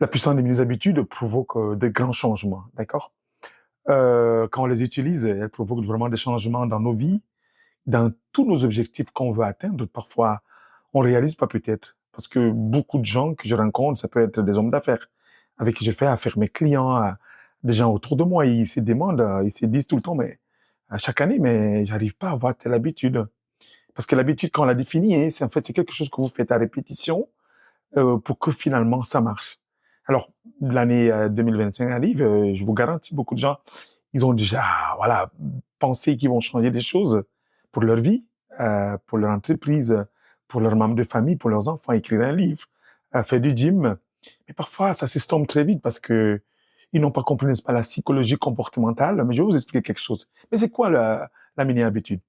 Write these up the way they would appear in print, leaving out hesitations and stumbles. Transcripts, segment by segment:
La puissance des mini-habitudes provoque de grands changements, d'accord? Quand on les utilise, elles provoquent vraiment des changements dans nos vies, dans tous nos objectifs qu'on veut atteindre. Parfois, on réalise pas peut-être. Parce que beaucoup de gens que je rencontre, ça peut être des hommes d'affaires avec qui je fais affaire, mes clients, des gens autour de moi, ils se demandent, ils se disent tout le temps, mais à chaque année, mais j'arrive pas à avoir telle habitude. Parce que l'habitude, quand on la définit, hein, c'est en fait c'est quelque chose que vous faites à répétition pour que finalement ça marche. Alors, l'année 2025 arrive, je vous garantis, beaucoup de gens, ils ont déjà, voilà, pensé qu'ils vont changer des choses pour leur vie, pour leur entreprise, pour leurs membres de famille, pour leurs enfants, écrire un livre, faire du gym. Mais parfois, ça s'estompe très vite parce que ils n'ont pas compris, n'est-ce pas, la psychologie comportementale. Mais je vais vous expliquer quelque chose. Mais c'est quoi la mini-habitude?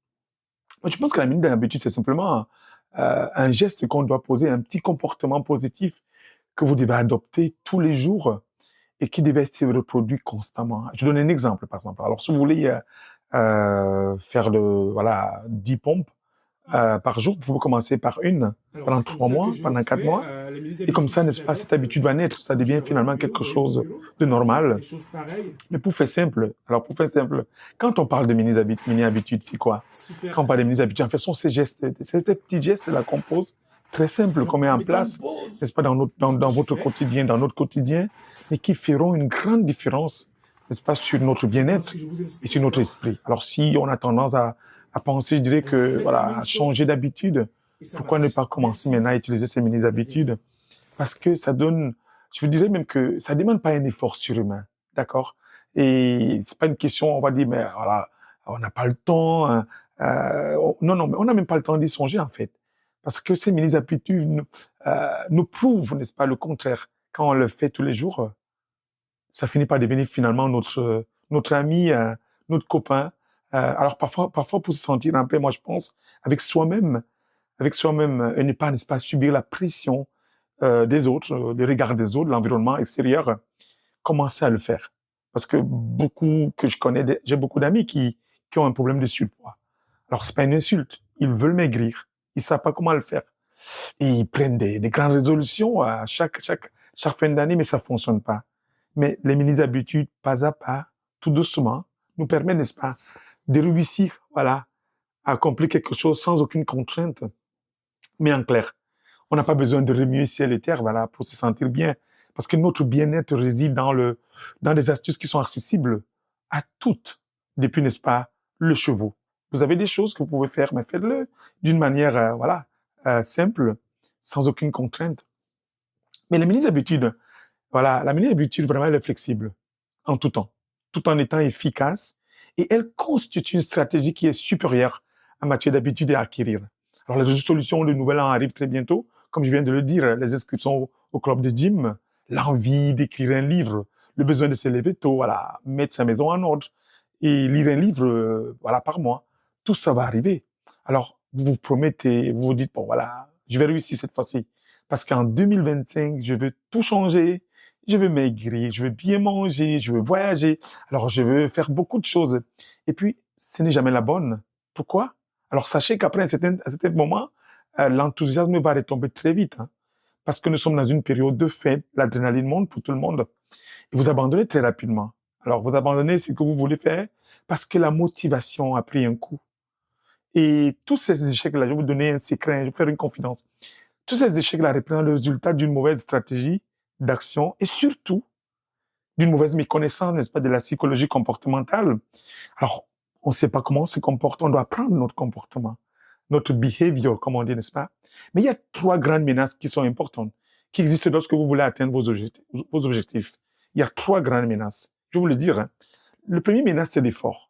Moi, je pense que la mini-habitude, c'est simplement un geste qu'on doit poser, un petit comportement positif que vous devez adopter tous les jours et qui devait être reproduit constamment. Je donne un exemple, par exemple. Alors, si vous voulez faire voilà, 10 pompes par jour, vous pouvez commencer par une Alors, pendant c'est comme 3 ça que mois, je pendant 4 fais, mois. les Et comme habitudes ça, que n'est-ce pas, cette j'adopte. habitude va naître. Ça Si je devient finalement reviens quelque au chose boulot, de je fais normal. les choses pareilles. Mais pour faire simple, alors pour faire simple, quand on parle de mini-habitudes, c'est quoi? Super. Quand on parle de mini-habitudes, en fait, ce sont ces gestes, ces petits gestes-là qu'on pose, très simples, qu'on met En en mettant une place, pause, n'est-ce pas, ce que dans je votre fais, quotidien, dans notre quotidien, mais qui feront une grande différence, n'est-ce pas, sur notre je pense bien-être que je vous et explique, sur notre d'accord? esprit. Alors, si on a tendance à penser, je dirais Alors, que, faites la voilà, même à changer chose d'habitude, et ça pourquoi ne marche. pas commencer Merci maintenant à utiliser ces et à bientôt. mini-habitudes? Parce que ça donne, je vous dirais même que ça demande pas un effort surhumain, d'accord? Et c'est pas une question, on va dire, mais voilà, on n'a pas le temps. Hein, non, non, mais on n'a même pas le temps d'y songer en fait, parce que ces mini-habitudes nous prouvent, n'est-ce pas, le contraire. Quand on le fait tous les jours, ça finit par devenir finalement notre ami, notre copain. Alors parfois pour se sentir en paix, moi je pense avec soi-même, et ne pas, n'est-ce pas, subir la pression des autres, le regard des autres, l'environnement extérieur, commencer à le faire. Parce que beaucoup que je connais, j'ai beaucoup d'amis qui ont un problème de surpoids. Alors c'est pas une insulte, ils veulent maigrir, ils savent pas comment le faire. Et ils prennent des grandes résolutions à chaque fin d'année, mais ça fonctionne pas. Mais les mini-habitudes, pas à pas, tout doucement, nous permettent, n'est-ce pas, de réussir, voilà, à accomplir quelque chose sans aucune contrainte, mais en clair. On n'a pas besoin de remuer ciel et terre, voilà, pour se sentir bien. Parce que notre bien-être réside dans des astuces qui sont accessibles à toutes. Depuis, n'est-ce pas, le chevaux. Vous avez des choses que vous pouvez faire, mais faites-le d'une manière, voilà, simple, sans aucune contrainte. Mais les mini-habitudes, voilà, la mini-habitude, vraiment, elle est flexible en tout temps, tout en étant efficace. Et elle constitue une stratégie qui est supérieure en matière d'habitude à acquérir. Alors, les résolutions, le nouvel an arrive très bientôt. Comme je viens de le dire, les inscriptions au club de gym, l'envie d'écrire un livre, le besoin de se lever tôt, voilà, mettre sa maison en ordre et lire un livre, voilà, par mois. Tout ça va arriver. Alors, vous vous promettez, vous vous dites, bon, voilà, je vais réussir cette fois-ci. Parce qu'en 2025, je veux tout changer, je veux maigrir, je veux bien manger, je veux voyager. Alors, je veux faire beaucoup de choses. Et puis, ce n'est jamais la bonne. Pourquoi? Alors, sachez qu'après un certain moment, l'enthousiasme va retomber très vite. Hein, parce que nous sommes dans une période de fête, l'adrénaline monte pour tout le monde. Et vous abandonnez très rapidement. Alors, vous abandonnez ce que vous voulez faire parce que la motivation a pris un coup. Et tous ces échecs-là, je vais vous donner un secret, je vais vous faire une confidence. Tous ces échecs-là représentent le résultat d'une mauvaise stratégie d'action et surtout d'une mauvaise méconnaissance, n'est-ce pas, de la psychologie comportementale. Alors, on ne sait pas comment on se comporte, on doit apprendre notre comportement, notre behavior, comme on dit, n'est-ce pas? Mais il y a trois grandes menaces qui sont importantes, qui existent lorsque vous voulez atteindre vos objectifs. Il y a trois grandes menaces. Je vais vous le dire. Hein. Le premier menace, c'est l'effort.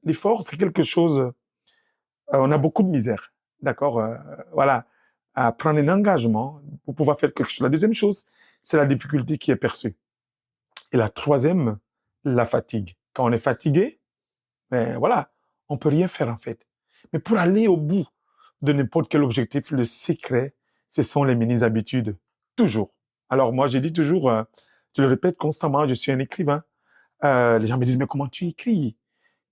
L'effort, c'est quelque chose, on a beaucoup de misère, d'accord? Voilà, à prendre un engagement pour pouvoir faire quelque chose. La deuxième chose, c'est la difficulté qui est perçue. Et la troisième, la fatigue. Quand on est fatigué, ben voilà, on peut rien faire en fait. Mais pour aller au bout de n'importe quel objectif, le secret, ce sont les mini-habitudes. Toujours. Alors moi, j'ai dit toujours, je le répète constamment, je suis un écrivain. Les gens me disent, mais comment tu écris?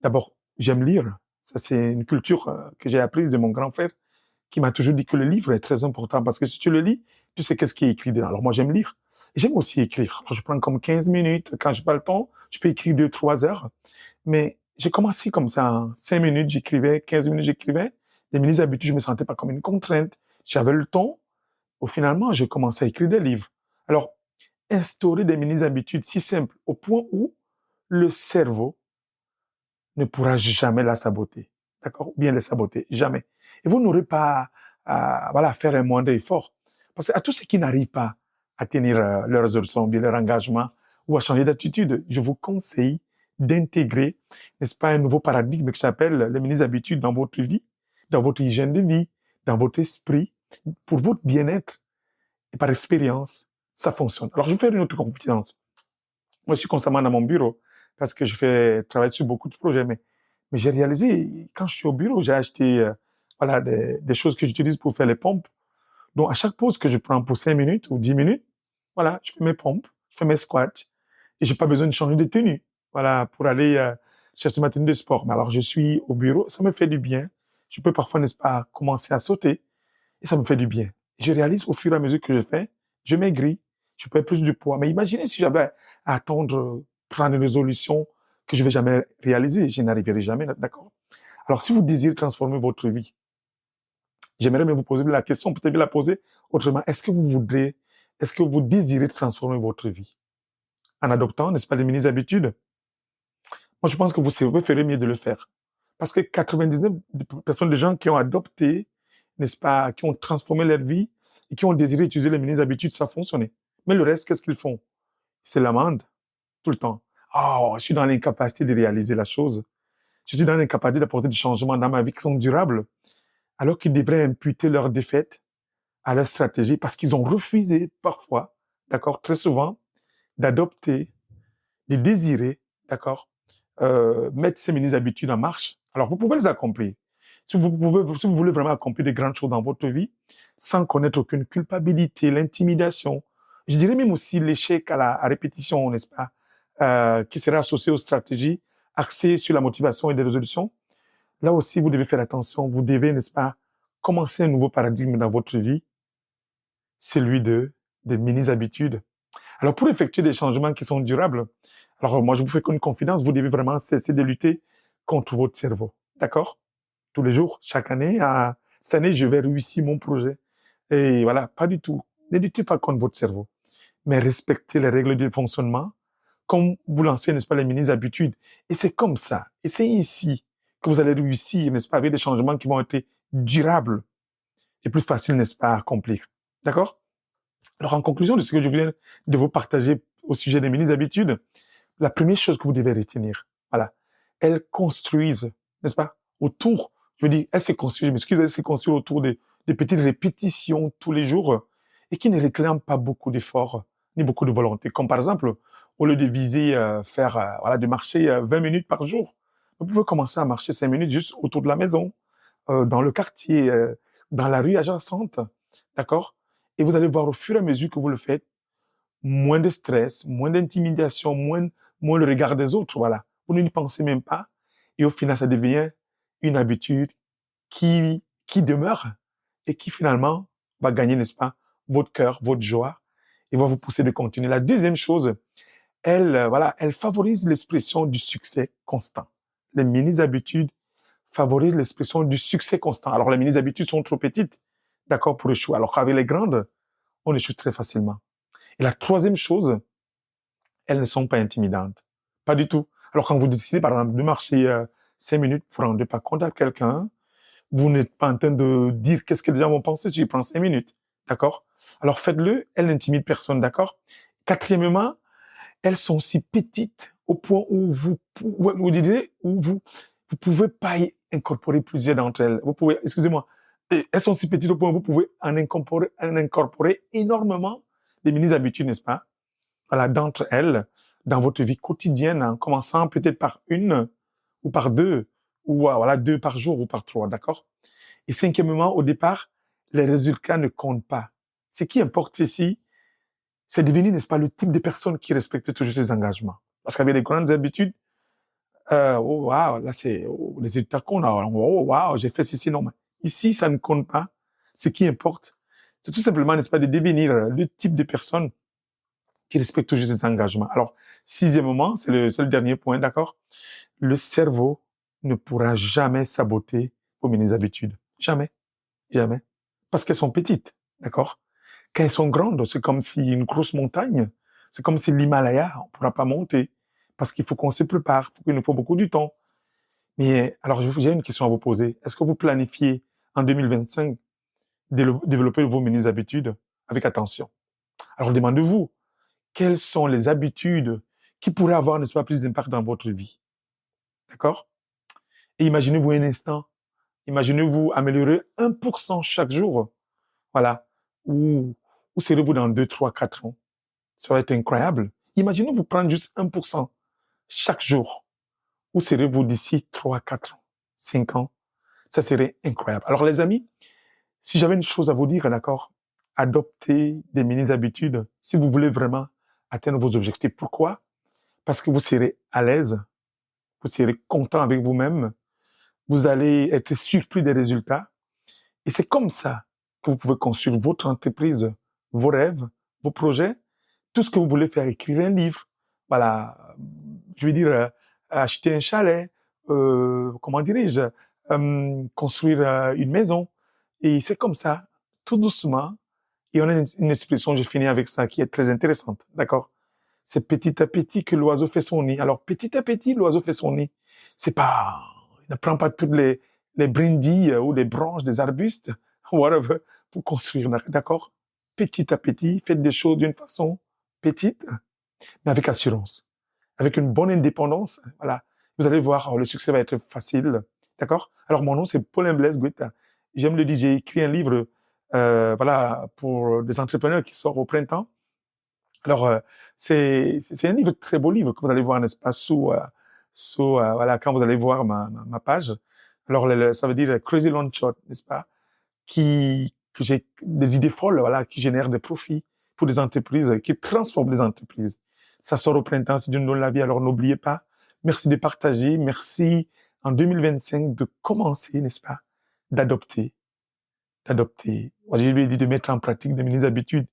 D'abord, j'aime lire. Ça, c'est une culture que j'ai apprise de mon grand frère qui m'a toujours dit que le livre est très important parce que si tu le lis, tu sais qu'est-ce qui est écrit dedans. Alors moi, j'aime lire. J'aime aussi écrire. Je prends comme 15 minutes. Quand j'ai pas le temps, je peux écrire 2, 3 heures. Mais j'ai commencé comme ça. En 5 minutes, j'écrivais. 15 minutes, j'écrivais. Les mini-habitudes, je me sentais pas comme une contrainte. J'avais le temps. Finalement, j'ai commencé à écrire des livres. Alors, instaurer des mini-habitudes si simples au point où le cerveau ne pourra jamais la saboter. D'accord? Ou bien les saboter. Jamais. Et vous n'aurez pas à voilà, faire un moindre effort. Parce qu'à tous ceux qui n'arrivent pas à tenir leurs résolutions, bien leur engagement ou à changer d'attitude, je vous conseille d'intégrer, n'est-ce pas, un nouveau paradigme que j'appelle les mini-habitudes dans votre vie, dans votre hygiène de vie, dans votre esprit, pour votre bien-être. Et par expérience, ça fonctionne. Alors, je vais faire une autre confidence. Moi, je suis constamment dans mon bureau parce que je fais travailler sur beaucoup de projets. Mais j'ai réalisé, quand je suis au bureau, j'ai acheté voilà, des choses que j'utilise pour faire les pompes. Donc, à chaque pause que je prends pour 5 minutes ou 10 minutes, voilà, je fais mes pompes, je fais mes squats. Et j'ai pas besoin de changer de tenue, voilà, pour aller chercher ma tenue de sport. Mais alors, je suis au bureau, ça me fait du bien. Je peux parfois, n'est-ce pas, commencer à sauter et ça me fait du bien. Je réalise au fur et à mesure que je fais, je maigris, je perds plus du poids. Mais imaginez si j'avais à attendre, prendre une résolution que je vais jamais réaliser, je n'arriverai jamais, d'accord? Alors, si vous désirez transformer votre vie, j'aimerais bien vous poser la question, peut-être la poser autrement. Est-ce que vous désirez transformer votre vie en adoptant, n'est-ce pas, des mini-habitudes? Moi, je pense que vous ferez mieux de le faire. Parce que 99% des gens qui ont adopté, n'est-ce pas, qui ont transformé leur vie et qui ont désiré utiliser les mini-habitudes, ça a fonctionné. Mais le reste, qu'est-ce qu'ils font? C'est l'amende, tout le temps. Oh, je suis dans l'incapacité de réaliser la chose. Je suis dans l'incapacité d'apporter des changements dans ma vie qui sont durables, alors qu'ils devraient imputer leur défaite à leur stratégie parce qu'ils ont refusé parfois, d'accord, très souvent, d'adopter, de désirer, d'accord, mettre ces mini-habitudes en marche. Alors, vous pouvez les accomplir. Si vous voulez vraiment accomplir de grandes choses dans votre vie, sans connaître aucune culpabilité, l'intimidation, je dirais même aussi l'échec à répétition, n'est-ce pas, qui serait associé aux stratégies axées sur la motivation et des résolutions. Là aussi, vous devez faire attention. Vous devez, n'est-ce pas, commencer un nouveau paradigme dans votre vie, celui des mini-habitudes. Alors, pour effectuer des changements qui sont durables, alors moi, je vous fais une confidence, vous devez vraiment cesser de lutter contre votre cerveau. D'accord? Tous les jours, chaque année, cette année, je vais réussir mon projet. Et voilà, pas du tout. Ne luttez pas contre votre cerveau, mais respectez les règles du fonctionnement, comme vous lancez, n'est-ce pas, les mini-habitudes. Et c'est comme ça, et c'est ici que vous allez réussir, n'est-ce pas, avec des changements qui vont être durables et plus faciles, n'est-ce pas, à accomplir. D'accord? Alors, en conclusion de ce que je viens de vous partager au sujet des mini-habitudes, la première chose que vous devez retenir, voilà, elles construisent, n'est-ce pas, autour, je veux dire, elles se construisent, je m'excuse, elles se construisent autour de petites répétitions tous les jours et qui ne réclament pas beaucoup d'efforts ni beaucoup de volonté. Comme par exemple, au lieu de viser faire, voilà, de marcher 20 minutes par jour, vous pouvez commencer à marcher 5 minutes juste autour de la maison, dans le quartier, dans la rue adjacente, d'accord? Et vous allez voir au fur et à mesure que vous le faites, moins de stress, moins d'intimidation, moins le regard des autres, voilà. Vous n'y pensez même pas. Et au final, ça devient une habitude qui demeure et qui finalement va gagner, n'est-ce pas, votre cœur, votre joie et va vous pousser de continuer. La deuxième chose, voilà, elle favorise l'expression du succès constant. Les mini-habitudes favorisent l'expression du succès constant. Alors, les mini-habitudes sont trop petites, d'accord, pour échouer. Alors qu'avec les grandes, on échoue très facilement. Et la troisième chose, elles ne sont pas intimidantes. Pas du tout. Alors quand vous décidez, par exemple, de marcher 5 minutes pour rendre pas compte à quelqu'un, vous n'êtes pas en train de dire qu'est-ce que les gens vont penser si je prends 5 minutes. D'accord? Alors faites-le, elles n'intimident personne, d'accord? Quatrièmement, elles sont si petites au point où vous disiez, où vous pouvez pas y incorporer plusieurs d'entre elles. Vous pouvez, excusez-moi, elles sont si petites au point où vous pouvez en incorporer énormément des mini-habitudes, n'est-ce pas? Voilà, d'entre elles dans votre vie quotidienne, en commençant peut-être par une ou par deux, ou voilà, 2 par jour ou par 3, d'accord? Et cinquièmement, au départ, les résultats ne comptent pas. Ce qui importe ici, c'est devenir, n'est-ce pas, le type de personne qui respecte toujours ses engagements. Parce qu'avec les grandes habitudes, oh, waouh, là, c'est les résultats qu'on a. Oh, waouh, j'ai fait ceci, non. Mais ici, ça ne compte pas. Ce qui importe, c'est tout simplement, n'est-ce pas, de devenir le type de personne qui respectent toujours ses engagements. Alors, sixièmement, c'est le dernier point, d'accord? Le cerveau ne pourra jamais saboter vos bonnes habitudes. Jamais, jamais. Parce qu'elles sont petites, d'accord? Quand elles sont grandes, c'est comme si une grosse montagne, c'est comme si l'Himalaya, on ne pourra pas monter. Parce qu'il faut qu'on se prépare, il nous faut beaucoup de temps. Mais alors, j'ai une question à vous poser. Est-ce que vous planifiez en 2025 développer vos bonnes habitudes avec attention? Alors, demandez-vous, quelles sont les habitudes qui pourraient avoir, n'est-ce pas, plus d'impact dans votre vie? D'accord? Et imaginez-vous un instant, imaginez-vous améliorer 1% chaque jour. Voilà. Où serez-vous dans 2, 3, 4 ans? Ça va être incroyable. Imaginez-vous prendre juste 1% chaque jour. Où serez-vous d'ici 3, 4 ans, 5 ans? Ça serait incroyable. Alors les amis, si j'avais une chose à vous dire, d'accord, adoptez des mini-habitudes si vous voulez vraiment atteindre vos objectifs. Pourquoi? Parce que vous serez à l'aise, vous serez content avec vous-même, vous allez être surpris des résultats. Et c'est comme ça que vous pouvez construire votre entreprise, vos rêves, vos projets, tout ce que vous voulez faire, écrire un livre, voilà, je veux dire, acheter un chalet, comment dirais-je, construire une maison. Et c'est comme ça, tout doucement. Et on a une expression, je finis avec ça, qui est très intéressante, d'accord? C'est petit à petit que l'oiseau fait son nid. Alors, petit à petit, l'oiseau fait son nid. C'est pas, il ne prend pas toutes les brindilles ou les branches des arbustes, whatever, pour construire, d'accord? Petit à petit, faites des choses d'une façon petite, mais avec assurance, avec une bonne indépendance. Voilà. Vous allez voir, le succès va être facile. D'accord? Alors, mon nom, c'est Paulin Blaise Guetta. J'aime le dire, j'ai écrit un livre, voilà, pour des entrepreneurs qui sort au printemps. Alors, c'est un livre, très beau livre, que vous allez voir, n'est-ce pas, voilà, quand vous allez voir ma page. Alors, ça veut dire Crazy Long Shot, n'est-ce pas? Que j'ai des idées folles, voilà, qui génèrent des profits pour des entreprises, qui transforment les entreprises. Ça sort au printemps, si Dieu nous donne la vie, alors n'oubliez pas. Merci de partager, merci en 2025 de commencer, n'est-ce pas, d'adopter. Moi, je lui ai dit de mettre en pratique de mes habitudes